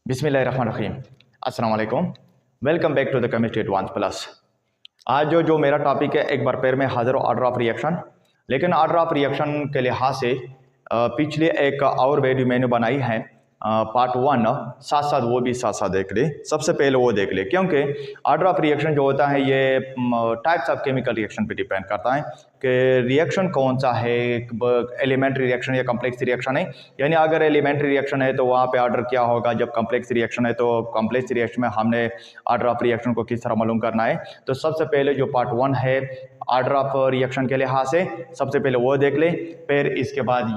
बिस्मिल्लाहिर्रहमानिर्रहीम। अस्सलाम वालेकुम। Welcome back to the chemistry advance plus. आज जो मेरा टॉपिक है, एक बार फिर मैं हाजिर हूँ ऑर्डर ऑफ रिएक्शन। लेकिन ऑर्डर ऑफ रिएक्शन के लिहाज से पिछले एक और वीडियो मैंने बनाई है पार्ट 1, साथ साथ वो भी साथ साथ देख ले। सबसे पहले वो देख ले, क्योंकि ऑर्डर ऑफ रिएक्शन जो होता है ये टाइप्स ऑफ केमिकल रिएक्शन पे डिपेंड करता है कि रिएक्शन कौन सा है, एलिमेंट्री रिएक्शन या कम्प्लेक्स रिएक्शन है। यानी अगर एलिमेंट्री रिएक्शन है तो वहाँ पे ऑर्डर क्या होगा, जब कम्प्लेक्स रिएक्शन है तो कम्प्लेक्स रिएक्शन में हमने ऑर्डर ऑफ रिएक्शन को किस तरह मालूम करना है। तो सबसे पहले जो पार्ट 1 है ऑर्डर ऑफ रिएक्शन के लिहाज से, सबसे पहले वो देख ले, फिर इसके बाद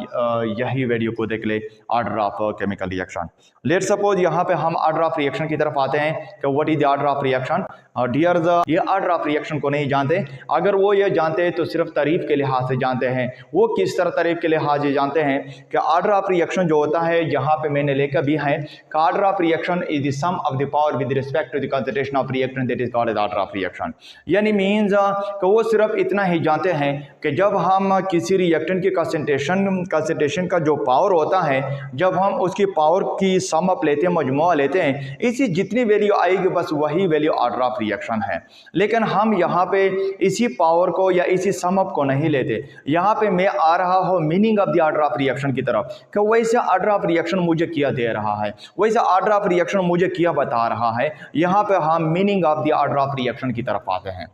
यही वीडियो को देख ले order of chemical reaction. Let suppose यहाँ पे हम ऑर्डर ऑफ रिएक्शन की तरफ आते हैं कि what is the order of reaction. Dear ये ऑर्डर ऑफ रिएक्शन को नहीं जानते। अगर वो ये जानते हैं तो सिर्फ तारीफ के लिहाज से जानते हैं। वो किस तरह तारीफ के लिहाज से जानते हैं कि ऑर्डर ऑफ रिएक्शन जो होता है, यहाँ पे मैंने लेकर भी है कि order of reaction is the sum of the power with respect to the concentration of reactant, that is called as order of reaction. यानी मींस कि वो सिर्फ इतना ही जानते हैं कि जब हम किसी रिएक्टेंट की कंसंट्रेशन का जो पावर होता है, जब हम उसकी पावर की सम अप लेते हैं, मजमुआ लेते हैं, इसी जितनी वैल्यू आएगी बस वही वैल्यू ऑर्डर ऑफ रिएक्शन है। लेकिन हम यहाँ पे इसी पावर को या इसी सम अप को नहीं लेते। यहाँ पे मैं आ रहा हूँ meaning of the order of reaction की तरफ कि वैसे ऑर्डर ऑफ रिएक्शन मुझे क्या दे रहा है, वैसे ऑर्डर ऑफ रिएक्शन मुझे क्या बता रहा है। यहाँ पे हम meaning of the order of reaction की तरफ आते हैं।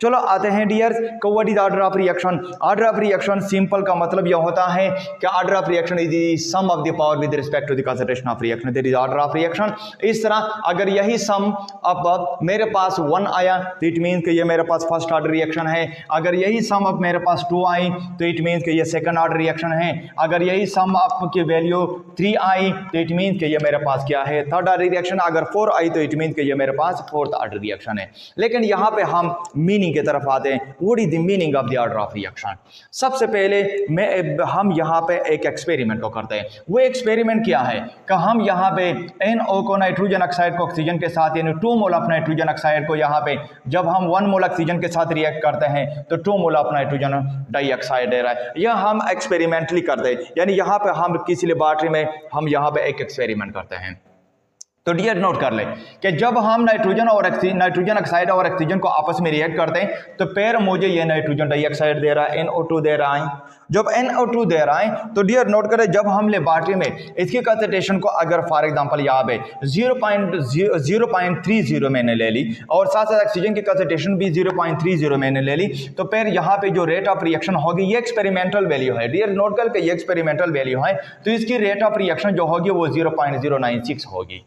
चलो आते हैं dears, what is order of reaction. Order of reaction simple का मतलब यह होता है कि order of reaction is the sum of the power with respect to the concentration of reaction, that is order of reaction. इस तरह अगर यही सम अब मेरे पास 1 आया तो इट मीन्स कि ये मेरे पास फर्स्ट ऑर्डर रिएक्शन है। अगर यही सम अब मेरे पास 2 आई तो इट मीन्स कि ये सेकंड ऑर्डर रिएक्शन है। अगर यही सम अप की वैल्यू 3 आई तो इट मीन्स कि ये मेरे पास क्या है, थर्ड ऑर्डर रिएक्शन। अगर 4 आई तो इट मीन्स कि ये मेरे पास फोर्थ ऑर्डर रिएक्शन है। लेकिन यहाँ पे हम मीनिंग की तरफ आते हैं। What is the meaning of the order of reaction? सबसे पहले हम यहाँ पे एक एक्सपेरिमेंट को करते हैं। वो एक्सपेरिमेंट क्या है कि हम यहाँ पे NO को नाइट्रोजन ऑक्साइड को ऑक्सीजन के साथ, यानी 2 मोल ऑफ नाइट्रोजन ऑक्साइड को यहाँ पे जब हम 1 मोल ऑक्सीजन के साथ रिएक्ट करते हैं तो 2 मोल ऑफ नाइट्रोजन डाइऑक्साइड दे रहा है। यह हम एक्सपेरिमेंटली करते हैं, यानी यहाँ पे हम किसी लेबॉरेटरी में हम यहाँ पे एक एक्सपेरिमेंट करते हैं। तो डियर नोट कर ले कि जब हम नाइट्रोजन ऑक्साइड और ऑक्सीजन को आपस में रिएक्ट करते हैं तो फिर मुझे ये नाइट्रोजन डाइऑक्साइड दे रहा है, NO2 दे रहा है। जब NO2 दे रहा है तो डियर नोट करें, जब हम लेबॉरेटरी में इसकी कंसंट्रेशन को अगर फॉर एग्जांपल यहाँ पे 0.30 मैंने ले ली और साथ साथ ऑक्सीजन की कंसंट्रेशन भी 0.30 मैंने ले ली, तो फिर यहाँ पे जो रेट ऑफ रिएक्शन होगी ये एक्सपेरिमेंटल वैल्यू है। डियर नोट कर ये एक्सपेरिमेंटल वैल्यू है, तो इसकी रेट ऑफ रिएक्शन जो होगी वो 0.096 होगी।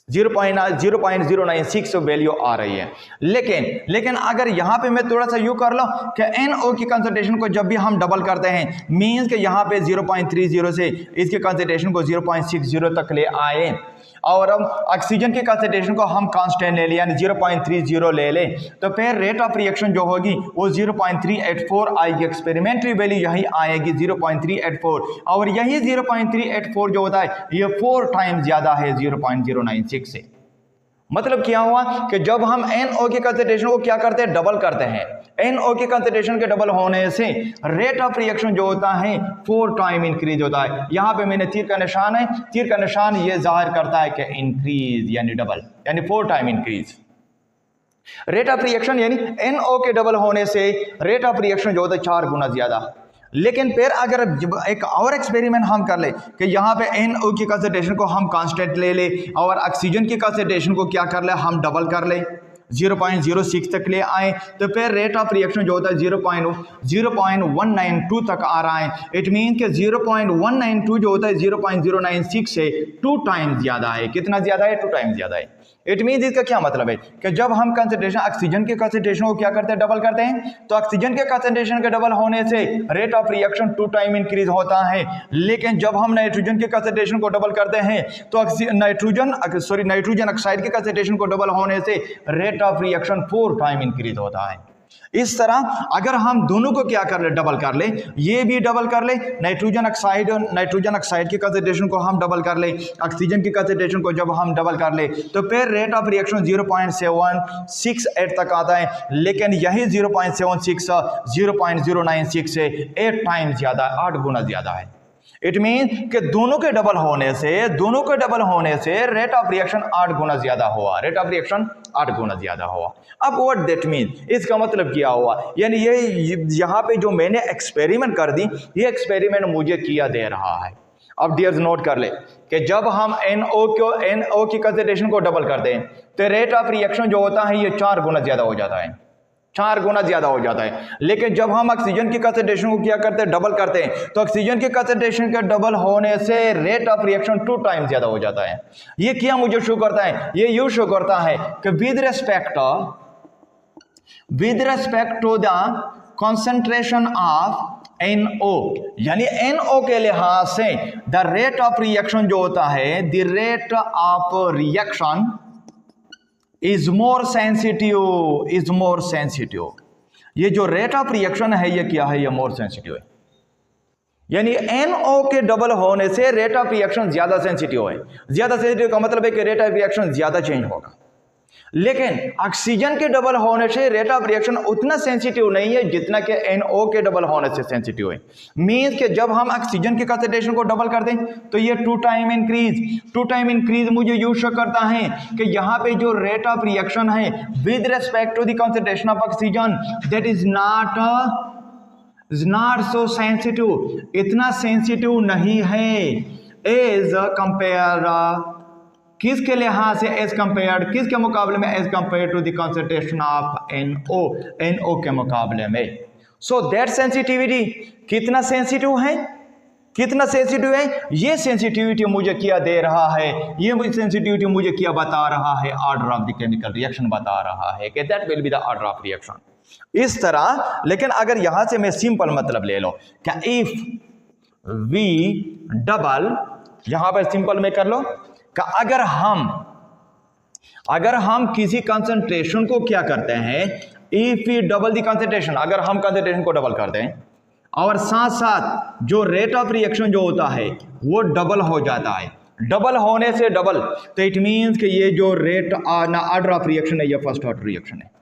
0.096 वैल्यू आ रही है। लेकिन अगर यहाँ पे मैं थोड़ा सा यू कर लो कि NO की कंसंट्रेशन को जब भी हम डबल करते हैं, मींस कि यहाँ पे 0.30 से इसके कंसंट्रेशन को 0.60 तक ले आए और अब ऑक्सीजन की कंसंट्रेशन को हम कांस्टेंट ले लें यानी 0.30 ले लें, तो फिर रेट ऑफ रिएक्शन जो होगी वो 0.384 आएगी। एक्सपेरिमेंटली वैल्यू यही आएगी 0.384, और यही 0.384 जो होता है ये 4 टाइम्स ज़्यादा है 0.096 से। मतलब क्या हुआ कि जब हम NO की कंसंट्रेशन को क्या करते हैं, डबल करते हैं। NO की कंसंट्रेशन के डबल होने से रेट ऑफ रिएक्शन जो होता है 4 टाइम इंक्रीज होता है। यहाँ पे मैंने तीर का निशान है, तीर का निशान ये जाहिर करता है कि इंक्रीज यानी डबल, यानी 4 time increase. Rate of reaction यानी NO के डबल होने से रेट ऑफ रिएक्शन जो होता है 4 गुना ज्यादा। लेकिन फिर अगर एक और एक्सपेरिमेंट हम कर ले कि यहाँ पे NO की कंसंट्रेशन को हम कांस्टेंट ले ले और ऑक्सीजन की कंसंट्रेशन को क्या कर ले, हम डबल कर ले 0.06 तक ले आए, तो फिर रेट ऑफ रिएक्शन जो होता है 0.192 तक आ रहा है। इट मीन कि 0.192 जो होता है 0.096 से 2 टाइम्स ज़्यादा है। कितना ज़्यादा है? 2 टाइम्स ज़्यादा है। इट मीन इसका क्या मतलब है कि जब हम कंसंट्रेशन ऑक्सीजन के कंसंट्रेशन को क्या करते हैं, डबल करते हैं, तो ऑक्सीजन के कंसंट्रेशन के डबल होने से rate of reaction 2 time increase होता है। लेकिन जब हम नाइट्रोजन के कंसंट्रेशन को डबल करते हैं तो नाइट्रोजन ऑक्साइड के कंसंट्रेशन को डबल होने से rate of reaction 4 time increase होता है। इस तरह अगर हम दोनों को क्या कर ले, डबल कर ले, ये भी डबल कर ले, नाइट्रोजन ऑक्साइड की कंसंट्रेशन को हम डबल कर ले, ऑक्सीजन की कंसंट्रेशन को जब हम डबल कर ले तो फिर रेट ऑफ रिएक्शन 0.768 तक आता है। लेकिन यही 0.76 0.096 से 8 टाइम्स ज्यादा, 8 गुना ज्यादा है। इट मीन कि दोनों के डबल होने से रेट ऑफ रिएक्शन 8 गुना ज्यादा हुआ, रेट ऑफ रिएक्शन 8 गुना ज्यादा हुआ। अब व्हाट दैट मीन, इसका मतलब क्या हुआ, यानी ये यहाँ पे जो मैंने एक्सपेरिमेंट कर दी, ये एक्सपेरिमेंट मुझे किया दे रहा है। अब डियर्स नोट कर ले कि जब हम NO की कंसंट्रेशन को डबल कर दें तो रेट ऑफ रिएक्शन जो होता है ये 4 गुना ज्यादा हो जाता है, 4 गुना ज्यादा हो जाता है। लेकिन जब हम ऑक्सीजन की कंसंट्रेशन को क्या करते हैं, डबल करते हैं, तो ऑक्सीजन की कंसंट्रेशन के डबल होने से रेट ऑफ रिएक्शन 2 टाइम्स ज्यादा हो जाता है। ये क्या मुझे शो करता है, ये यू शो करता है कि with respect to the concentration of NO, यानी NO के लिहाज से द रेट ऑफ रिएक्शन जो होता है, the rate of reaction is more sensitive, ये जो रेट ऑफ रिएक्शन है ये क्या है, ये मोर सेंसिटिव है। यानी NO के डबल होने से रेट ऑफ रिएक्शन ज्यादा सेंसिटिव है। ज्यादा सेंसिटिव का मतलब है कि रेट ऑफ रिएक्शन ज्यादा चेंज होगा। लेकिन ऑक्सीजन के डबल होने से रेट ऑफ रिएक्शन उतना सेंसिटिव नहीं है जितना कि NO के डबल होने से सेंसिटिव है। मींस कि जब हम ऑक्सीजन की कंसंट्रेशन को डबल कर दें तो ये 2 टाइम इंक्रीज मुझे यूज शो करता है कि यहाँ पे जो रेट ऑफ रिएक्शन है with respect to the concentration of oxygen that is not so sensitive, इतना सेंसिटिव नहीं है एज कंपेयर, किसके लिहाज से, एज कंपेयर, किसके मुकाबले में, as compare to the concentration of NO के मुकाबले में। सो दैट सेंसिटिविटी कितना सेंसिटिव है, ये सेंसिटिविटी मुझे क्या दे रहा है, ये सेंसिटिविटी मुझे क्या बता रहा है, order of the chemical reaction बता रहा है कि that will be the order of reaction. इस तरह, लेकिन अगर यहां से मैं सिंपल मतलब ले लो, क्या इफ वी डबल, यहां पर सिंपल में कर लो कि अगर हम किसी कंसंट्रेशन को क्या करते हैं, if we double the concentration, अगर हम कंसंट्रेशन को डबल करते हैं और साथ साथ जो रेट ऑफ रिएक्शन जो होता है वो डबल हो जाता है, डबल होने से डबल, तो इट मींस कि ये जो रेट ऑर्डर ऑफ रिएक्शन है ये फर्स्ट ऑर्डर रिएक्शन है।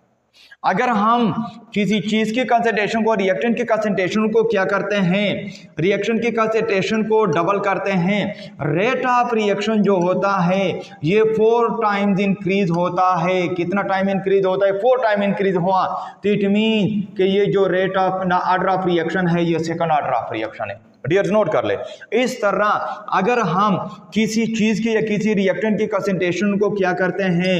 अगर हम किसी चीज की कंसंट्रेशन को, रिएक्टेंट की कंसंट्रेशन को क्या करते हैं, रिएक्शन की कंसंट्रेशन को डबल करते हैं, रेट ऑफ रिएक्शन जो होता है ये 4 टाइम्स इंक्रीज होता है। कितना टाइम इंक्रीज होता है, 4 टाइम इंक्रीज हुआ, तो इट मीन कि ये जो rate of order of reaction है ये सेकंड ऑर्डर ऑफ रिएक्शन है। डियर्स नोट कर ले, इस तरह अगर हम किसी चीज की या किसी रिएक्टेंट की कंसंट्रेशन को क्या करते हैं,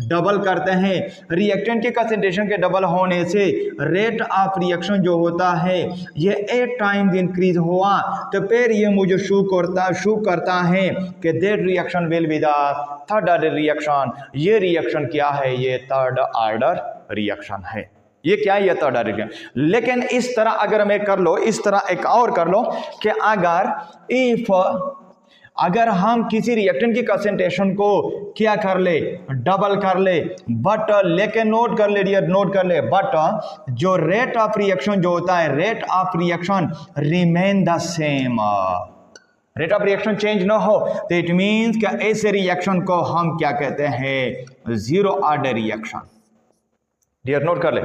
डबल करते हैं, रिएक्टेंट की कंसंट्रेशन के डबल होने से रेट ऑफ रिएक्शन जो होता है ये 8 टाइम्स इंक्रीज हुआ, तो फिर ये मुझे शो करता है कि that reaction will be the third order reaction. ये रिएक्शन क्या है, ये थर्ड ऑर्डर रिएक्शन है। ये क्या है, ये थर्ड ऑर्डर रिएक्शन। लेकिन इस तरह अगर मैं कर लो, इस तरह एक और कर लो कि अगर हम किसी रिएक्टेंट की कंसंट्रेशन को क्या कर ले, डबल कर ले, बट लेकिन नोट कर ले डियर, नोट कर ले, बट जो रेट ऑफ रिएक्शन जो होता है, rate of reaction remain the same, rate of reaction change ना हो, तो इट मींस कि ऐसे रिएक्शन को हम क्या कहते हैं, zero order reaction. Dear note कर ले,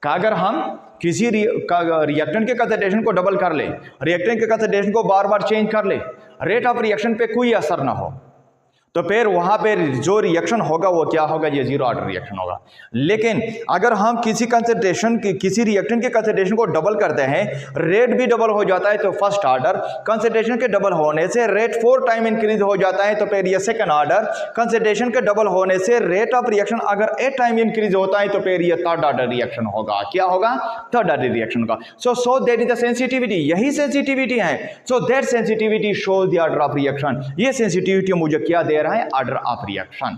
अगर हम किसी रिएक्टेंट के कंसंट्रेशन को डबल कर ले, रिएक्टेंट के कंसंट्रेशन को बार बार चेंज कर ले, रेट ऑफ रिएक्शन पे कोई असर ना हो, तो फिर वहां पे जो रिएक्शन होगा वो क्या होगा, ये जीरो ऑर्डर रिएक्शन होगा। लेकिन अगर हम किसी कंसंट्रेशन की, किसी रिएक्टेंट के कंसंट्रेशन को डबल करते हैं, रेट भी डबल हो जाता है, तो फर्स्ट ऑर्डर, कंसंट्रेशन के डबल होने से रेट 4 टाइम इंक्रीज हो जाता है, तो फिर ये सेकंड ऑर्डर, कंसंट्रेशन के डबल होने से रेट ऑफ रिएक्शन अगर 8 टाइम इंक्रीज होता है, तो फिर ये थर्ड ऑर्डर रिएक्शन होगा। क्या होगा, थर्ड ऑर्डर रिएक्शन होगा। So that is the sensitivity, यही सेंसिटिविटी है। So that sensitivity shows the order of reaction. ये सेंसिटिविटी मुझे क्या दे रहा है, ऑर्डर ऑफ रिएक्शन,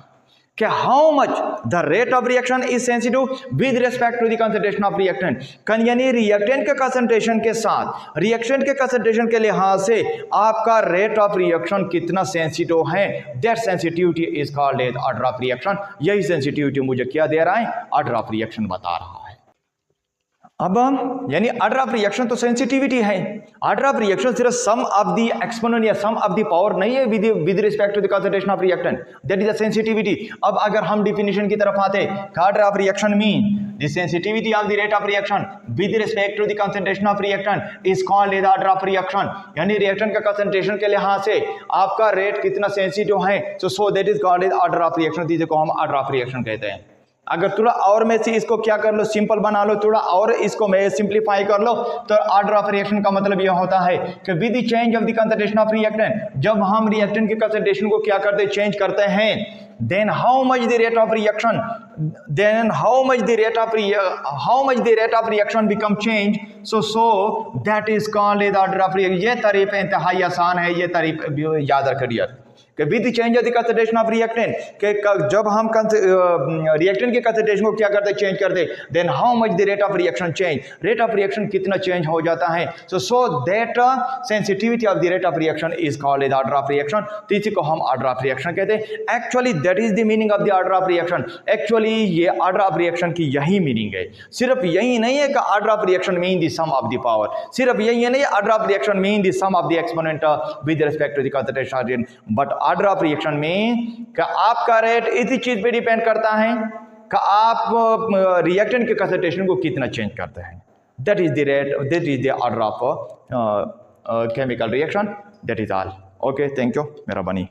कि how much the rate of reaction is sensitive with respect to the concentration of reactant. यानी रिएक्टेंट के कंसंट्रेशन के साथ रिएक्शन के कंसंट्रेशन के लिहाज से आपका रेट ऑफ रिएक्शन कितना सेंसिटिव है, that sensitivity is called as order of reaction. यही सेंसिटिविटी मुझे क्या दे रहा है, ऑर्डर ऑफ रिएक्शन बता रहा है। अब यानी ऑर्डर ऑफ रिएक्शन तो सेंसिटिविटी है, ऑर्डर ऑफ रिएक्शन सिर्फ सम ऑफ द एक्सपोनेंट या सम ऑफ द पावर नहीं है with respect to the concentration of reactant, that is the sensitivity. अब अगर हम डिफिनेशन की तरफ आते, order of reaction mean the sensitivity of the rate of reaction with respect to the concentration of reactant is called as order of reaction, यानी reactant का concentration के लिहाज से आपका रेट कितना सेंसिटिव है, so that is called as order of reaction, जिसको हम ऑर्डर ऑफ रिएक्शन कहते हैं। अगर थोड़ा और में से इसको क्या कर लो, सिंपल बना लो, थोड़ा और इसको मैं सिंप्लीफाई कर लो, तो ऑर्डर ऑफ रिएक्शन का मतलब यह होता है कि with the change of the concentration of reactant, जब हम रिएक्टेंट के कंसंट्रेशन को क्या करते हैं, चेंज करते हैं, then how much the rate of reaction, become change, so that is called as order of reaction। ये तारीफ इंतहाई आसान है, ये तारीफ याद रखिए कि with change of the concentration of reactant, के जब हम रिएक्टेंट के कंसंट्रेशन को क्या करते, चेंज करते, then how much the rate of reaction change, rate of reaction कितना चेंज हो जाता है, so that sensitivity of the rate of reaction is called as order of reaction, तो इसी को हम ऑर्डर ऑफ रिएक्शन कहते हैं। Actually that is the meaning of the order of reaction, actually ये ऑर्डर ऑफ रिएक्शन की यही meaning है। सिर्फ यही नहीं है कि order of reaction mean the sum of the power, सिर्फ यही नहीं है order of reaction mean the sum of the exponent with respect to the concentration, but order of reaction में कि आपका रेट इसी चीज पे डिपेंड करता है कि आप रिएक्टेंट के कंसंट्रेशन को कितना चेंज करते हैं। That is the rate, that is the order of chemical reaction, that is all. Okay, thank you, मेहरबानी।